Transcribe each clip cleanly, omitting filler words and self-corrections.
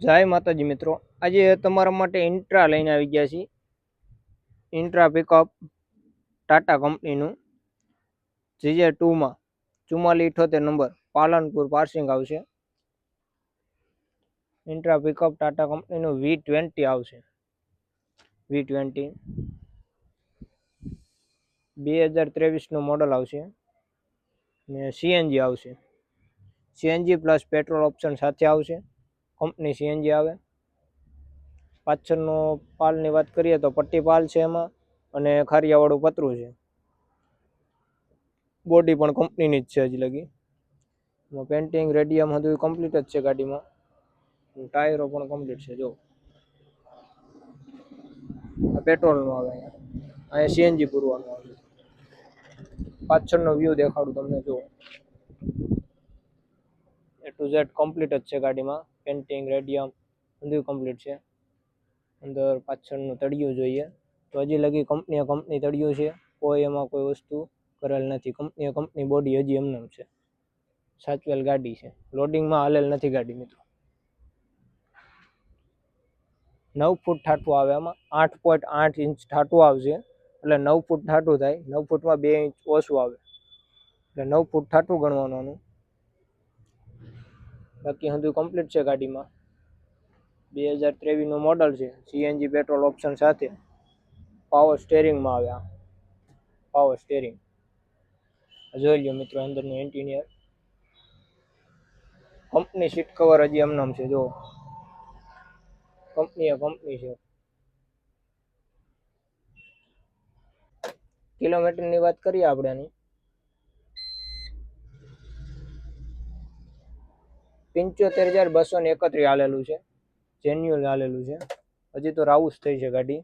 જય માતાજી મિત્રો, આજે તમારા માટે ઇન્ટ્રા લઈને આવી ગયા છીએ. ઇન્ટ્રા પિકઅપ ટાટા કંપનીનું GJ2માં 4478 નંબર પાલનપુર પાર્સિંગ આવશે. ઇન્ટ્રા પિકઅપ ટાટા કંપનીનું V20 આવશે. V20 2023નું મોડલ આવશે ને CNG આવશે. CNG પ્લસ પેટ્રોલ ઓપ્શન સાથે આવશે. કંપની CNG આવે. પાછળનો પાલની વાત કરીએ તો પટ્ટી પાલ છે એમાં, અને ખારિયાવાળું પતરું છે. બોડી પણ કંપનીની જ છે હજી લગી. પેન્ટિંગ રેડિયમ બધું કમ્પ્લીટ જ છે ગાડીમાં. ટાયરો પણ કમ્પ્લીટ છે. જો પેટ્રોલનું આવે, અહીંયા CNG પૂરવાનું આવે. પાછળનો વ્યૂ દેખાડું તમને. જો A to Z કમ્પ્લીટ જ છે ગાડીમાં. પેન્ટિંગ રેડિયમ બધું કમ્પ્લીટ છે. અંદર પાછળનું તળિયું જોઈએ તો હજી લગી કંપની તળિયું છે, કોઈ એમાં કોઈ વસ્તુ કરેલ નથી. કંપની બોડી હજી એમને છે, સાચવેલ ગાડી છે. લોડિંગમાં હાલેલ નથી ગાડી મિત્રો. 9 ફૂટ ઠાઠું આવે. એમાં 8.8 ઇંચ ઠાઠું આવશે, એટલે 9 ફૂટ ઠાઠું થાય. 9 ફૂટમાં 2 ઇંચ ઓછું આવે, એટલે 9 ફૂટ ઠાઠું ગણવાનું. બાકી બધું કમ્પ્લીટ છે ગાડીમાં. 2023નું મોડલ છે. CNG પેટ્રોલ ઓપ્શન સાથે પાવર સ્ટેરિંગમાં આવે. પાવર સ્ટેરિંગ જોઈ લો મિત્રો. અંદરનું ઇન્ટિરિયર કંપની સીટ કવર હજી એમનામ છે. જો કંપની છે. કિલોમીટરની વાત કરીએ આપણે એની 75,231 હાલેલું છે. જેન્યુઅલ હાલેલું છે. હજી તો રાઉસ થઈ છે ગાડી.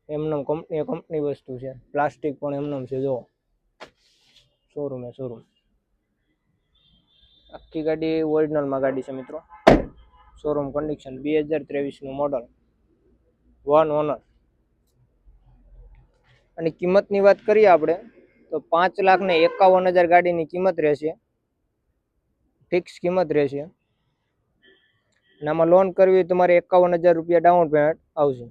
એમનામ કંપની વસ્તુ છે. પ્લાસ્ટિક પણ એમનામ છે. જો શોરૂમ આખી ગાડી ઓરિજિનલમાં ગાડી છે મિત્રો. Showroom condition. 2023નું મોડલ, 1 ઓનર. અને કિંમતની વાત કરીએ આપણે તો 5,51,000 ગાડીની કિંમત રહેશે. ફિક્સ કિંમત રહેશે. અને આમાં લોન કરવી તમારે 51,000 રૂપિયા ડાઉન પેમેન્ટ આવશે.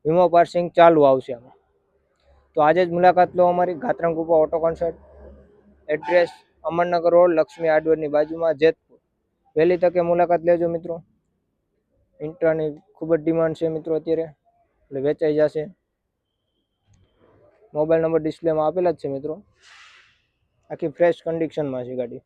વીમો પાર્સિંગ ચાલુ આવશે આમાં. તો આજે જ મુલાકાત લો અમારી. ગાત્રંકુપા auto consult. Address Amarnagar road, Lakshmi હાર્ડવેરની બાજુમાં, જેતપુર. વહેલી તકે મુલાકાત લેજો મિત્રો. ઇન્ટ્રાની ખૂબ જ ડિમાન્ડ છે મિત્રો અત્યારે, એટલે વેચાઈ જશે. મોબાઈલ નંબર ડિસ્પ્લેમાં આપેલા જ છે મિત્રો. આખી ફ્રેશ કન્ડિશનમાં છે ગાડી.